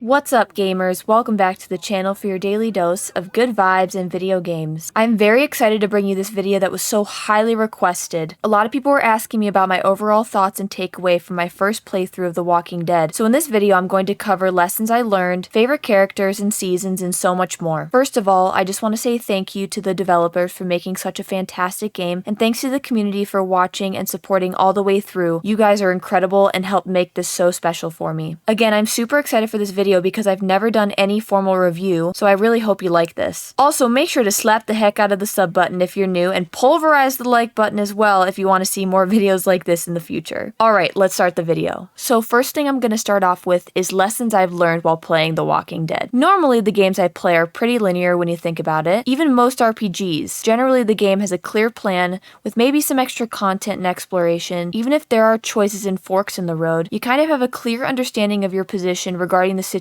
What's up, gamers? Welcome back to the channel for your daily dose of good vibes and video games. I'm very excited to bring you this video that was so highly requested. A lot of people were asking me about my overall thoughts and takeaway from my first playthrough of The Walking Dead. So in this video, I'm going to cover lessons I learned, favorite characters and seasons, and so much more. First of all, I just want to say thank you to the developers for making such a fantastic game, and thanks to the community for watching and supporting all the way through. You guys are incredible and helped make this so special for me. Again, I'm super excited for this video because I've never done any formal review, so I really hope you like this. Also, make sure to slap the heck out of the sub button if you're new, and pulverize the like button as well if you want to see more videos like this in the future. Alright, let's start the video. So first thing I'm going to start off with is lessons I've learned while playing The Walking Dead. Normally, the games I play are pretty linear when you think about it. Even most RPGs. Generally, the game has a clear plan, with maybe some extra content and exploration. Even if there are choices and forks in the road, you kind of have a clear understanding of your position regarding the situation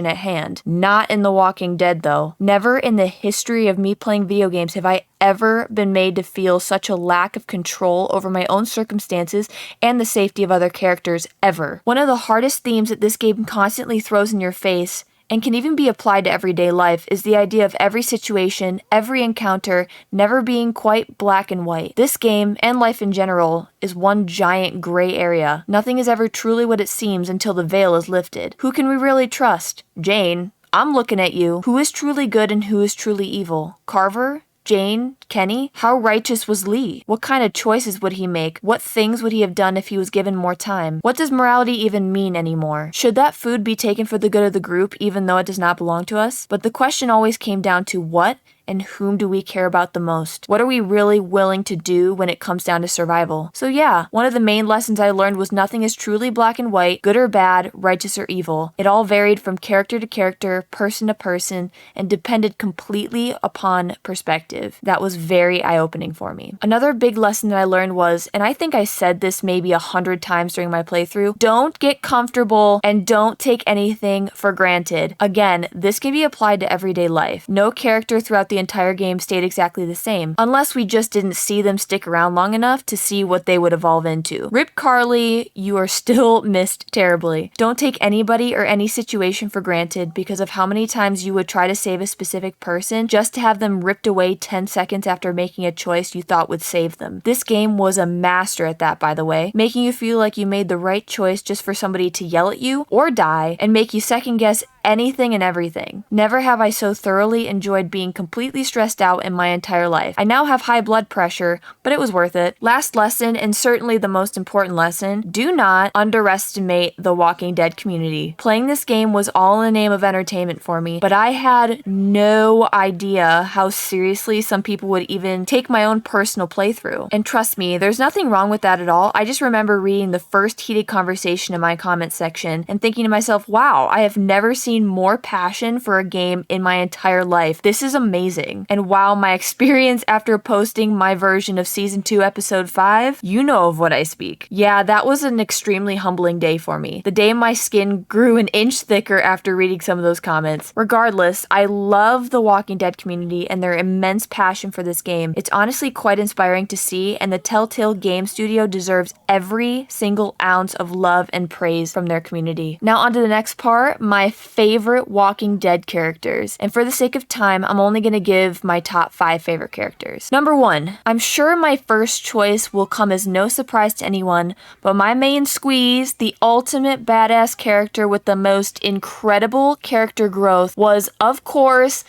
at hand. Not in The Walking Dead though. Never in the history of me playing video games have I ever been made to feel such a lack of control over my own circumstances and the safety of other characters ever. One of the hardest themes that this game constantly throws in your face, and can even be applied to everyday life, is the idea of every situation, every encounter, never being quite black and white. This game, and life in general, is one giant gray area. Nothing is ever truly what it seems until the veil is lifted. Who can we really trust? Jane? I'm looking at you. Who is truly good and who is truly evil? Carver? Jane? Kenny? How righteous was Lee? What kind of choices would he make? What things would he have done if he was given more time? What does morality even mean anymore? Should that food be taken for the good of the group even though it does not belong to us? But the question always came down to what and whom do we care about the most? What are we really willing to do when it comes down to survival? So yeah, one of the main lessons I learned was nothing is truly black and white, good or bad, righteous or evil. It all varied from character to character, person to person, and depended completely upon perspective. That was very eye-opening for me. Another big lesson that I learned was, and I think I said this maybe 100 times during my playthrough, don't get comfortable and don't take anything for granted. Again, this can be applied to everyday life. No character throughout the entire game stayed exactly the same, unless we just didn't see them stick around long enough to see what they would evolve into. Rip Carly, you are still missed terribly. Don't take anybody or any situation for granted because of how many times you would try to save a specific person just to have them ripped away 10 seconds after making a choice you thought would save them. This game was a master at that, by the way, making you feel like you made the right choice just for somebody to yell at you or die and make you second guess anything and everything. Never have I so thoroughly enjoyed being completely stressed out in my entire life. I now have high blood pressure, but it was worth it. Last lesson, and certainly the most important lesson, do not underestimate the Walking Dead community. Playing this game was all in the name of entertainment for me, but I had no idea how seriously some people would even take my own personal playthrough. And trust me, there's nothing wrong with that at all. I just remember reading the first heated conversation in my comment section and thinking to myself, wow, I have never seen more passion for a game in my entire life. This is amazing. And wow, my experience after posting my version of Season 2, Episode 5, you know of what I speak. Yeah, that was an extremely humbling day for me. The day my skin grew an inch thicker after reading some of those comments. Regardless, I love the Walking Dead community and their immense passion for this game. It's honestly quite inspiring to see, and the Telltale Game Studio deserves every single ounce of love and praise from their community. Now on to the next part, my favorite Walking Dead characters. And for the sake of time, I'm only going to give my top 5 favorite characters. Number 1, I'm sure my first choice will come as no surprise to anyone, but my main squeeze, the ultimate badass character with the most incredible character growth, was, of course,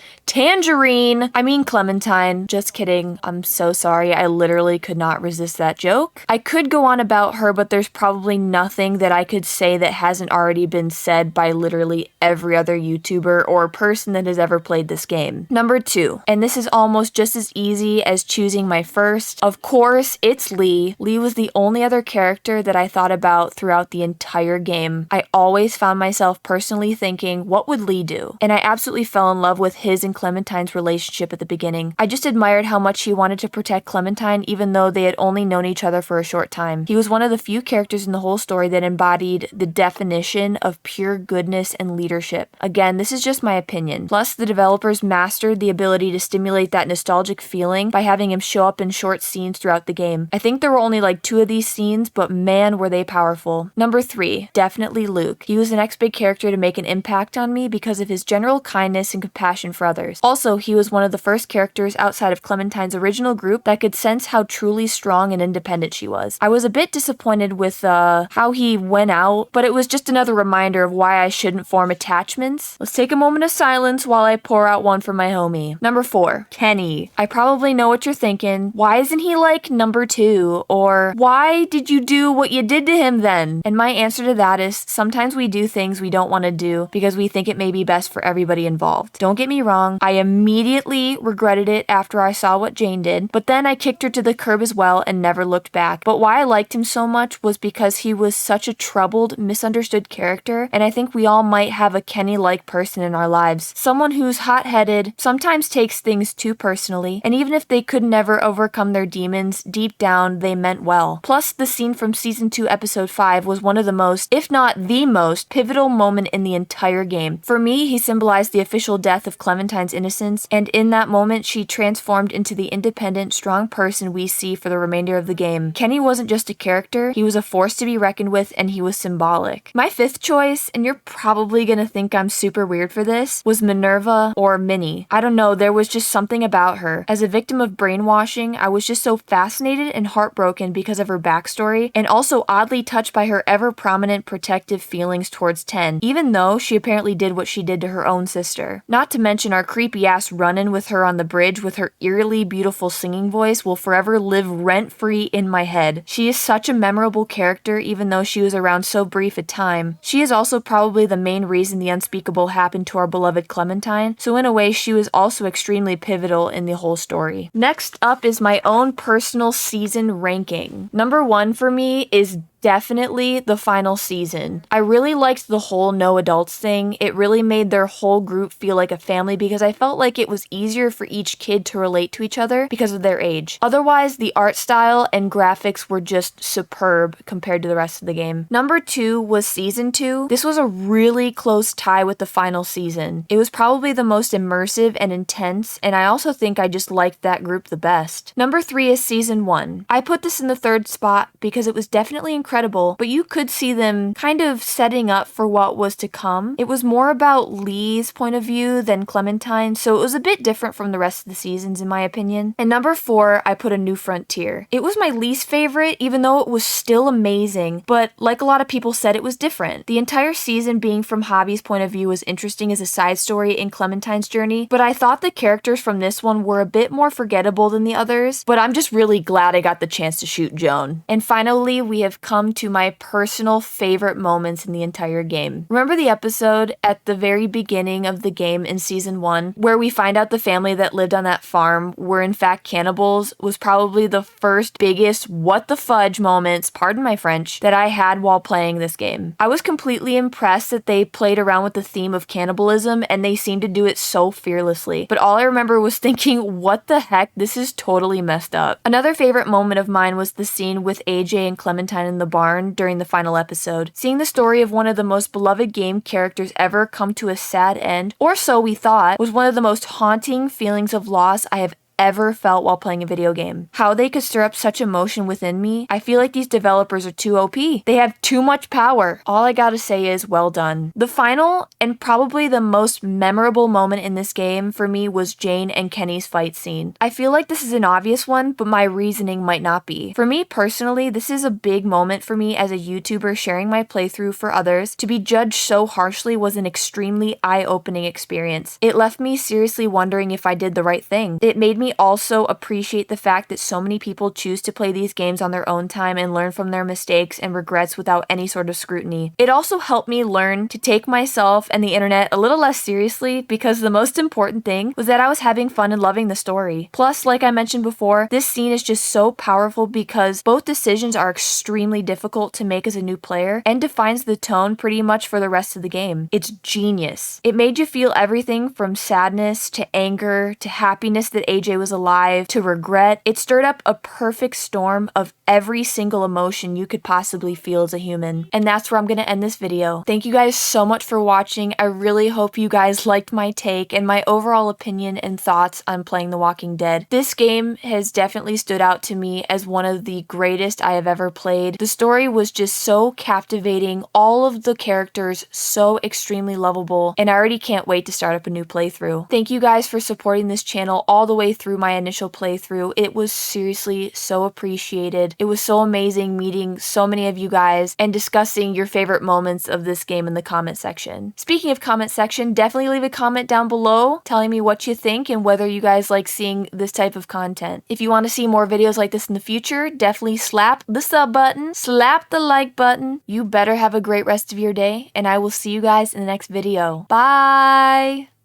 Clementine. Just kidding. I'm so sorry. I literally could not resist that joke. I could go on about her, but there's probably nothing that I could say that hasn't already been said by literally every other YouTuber or person that has ever played this game. Number 2, and this is almost just as easy as choosing my first. Of course, it's Lee. Lee was the only other character that I thought about throughout the entire game. I always found myself personally thinking, what would Lee do? And I absolutely fell in love with his and Clementine's relationship at the beginning. I just admired how much he wanted to protect Clementine even though they had only known each other for a short time. He was one of the few characters in the whole story that embodied the definition of pure goodness and leadership friendship. Again, this is just my opinion. Plus, the developers mastered the ability to stimulate that nostalgic feeling by having him show up in short scenes throughout the game. I think there were only like 2 of these scenes, but man, were they powerful. Number 3, definitely Luke. He was the next big character to make an impact on me because of his general kindness and compassion for others. Also, he was one of the first characters outside of Clementine's original group that could sense how truly strong and independent she was. I was a bit disappointed with how he went out, but it was just another reminder of why I shouldn't form attachments. Let's take a moment of silence while I pour out one for my homie. Number 4, Kenny. I probably know what you're thinking. Why isn't he like number 2? Or why did you do what you did to him then? And my answer to that is sometimes we do things we don't want to do because we think it may be best for everybody involved. Don't get me wrong, I immediately regretted it after I saw what Jane did, but then I kicked her to the curb as well and never looked back. But why I liked him so much was because he was such a troubled, misunderstood character, and I think we all might have a Kenny-like person in our lives. Someone who's hot-headed, sometimes takes things too personally, and even if they could never overcome their demons, deep down they meant well. Plus, the scene from Season 2, Episode 5 was one of the most, if not the most, pivotal moment in the entire game. For me, he symbolized the official death of Clementine's innocence, and in that moment, she transformed into the independent, strong person we see for the remainder of the game. Kenny wasn't just a character, he was a force to be reckoned with, and he was symbolic. My 5th choice, and you're probably gonna think I'm super weird for this, was Minerva or Minnie. I don't know, there was just something about her. As a victim of brainwashing, I was just so fascinated and heartbroken because of her backstory, and also oddly touched by her ever-prominent protective feelings towards Ten, even though she apparently did what she did to her own sister. Not to mention our creepy-ass run-in with her on the bridge with her eerily beautiful singing voice will forever live rent-free in my head. She is such a memorable character even though she was around so brief a time. She is also probably the main reason the unspeakable happened to our beloved Clementine, so in a way she was also extremely pivotal in the whole story. Next up is my own personal season ranking. Number 1 for me is definitely the final season. I really liked the whole no adults thing. It really made their whole group feel like a family because I felt like it was easier for each kid to relate to each other because of their age. Otherwise, the art style and graphics were just superb compared to the rest of the game. Number 2 was Season 2. This was a really close tie with the final season. It was probably the most immersive and intense, and I also think I just liked that group the best. Number 3 is Season 1. I put this in the 3rd spot because it was definitely incredible, but you could see them kind of setting up for what was to come. It was more about Lee's point of view than Clementine, so it was a bit different from the rest of the seasons in my opinion. And number 4, I put A New Frontier. It was my least favorite, even though it was still amazing, but like a lot of people said, it was different. The entire season being from Javi's point of view was interesting as a side story in Clementine's journey, but I thought the characters from this one were a bit more forgettable than the others, but I'm just really glad I got the chance to shoot Joan. And finally, we have come to my personal favorite moments in the entire game. Remember the episode at the very beginning of the game in Season 1 where we find out the family that lived on that farm were in fact cannibals? Was probably the first biggest what the fudge moments, pardon my French, that I had while playing this game. I was completely impressed that they played around with the theme of cannibalism and they seemed to do it so fearlessly. But all I remember was thinking, what the heck, this is totally messed up. Another favorite moment of mine was the scene with AJ and Clementine in the barn during the final episode. Seeing the story of one of the most beloved game characters ever come to a sad end, or so we thought, was one of the most haunting feelings of loss I have ever felt while playing a video game. How they could stir up such emotion within me, I feel like these developers are too OP. They have too much power. All I gotta say is well done. The final, and probably the most memorable moment in this game for me was Jane and Kenny's fight scene. I feel like this is an obvious one, but my reasoning might not be. For me personally, this is a big moment for me as a YouTuber sharing my playthrough for others. To be judged so harshly was an extremely eye-opening experience. It left me seriously wondering if I did the right thing. It made me also appreciate the fact that so many people choose to play these games on their own time and learn from their mistakes and regrets without any sort of scrutiny. It also helped me learn to take myself and the internet a little less seriously because the most important thing was that I was having fun and loving the story. Plus, like I mentioned before, this scene is just so powerful because both decisions are extremely difficult to make as a new player and defines the tone pretty much for the rest of the game. It's genius. It made you feel everything from sadness to anger to happiness that AJ it was alive to regret. It stirred up a perfect storm of every single emotion you could possibly feel as a human. And that's where I'm gonna end this video. Thank you guys so much for watching. I really hope you guys liked my take and my overall opinion and thoughts on playing The Walking Dead. This game has definitely stood out to me as one of the greatest I have ever played. The story was just so captivating, all of the characters so extremely lovable, and I already can't wait to start up a new playthrough. Thank you guys for supporting this channel all the way through my initial playthrough. It was seriously so appreciated. It was so amazing meeting so many of you guys and discussing your favorite moments of this game in the comment section. Speaking of comment section, definitely leave a comment down below telling me what you think and whether you guys like seeing this type of content. If you want to see more videos like this in the future, definitely slap the sub button, slap the like button. You better have a great rest of your day, and I will see you guys in the next video. Bye!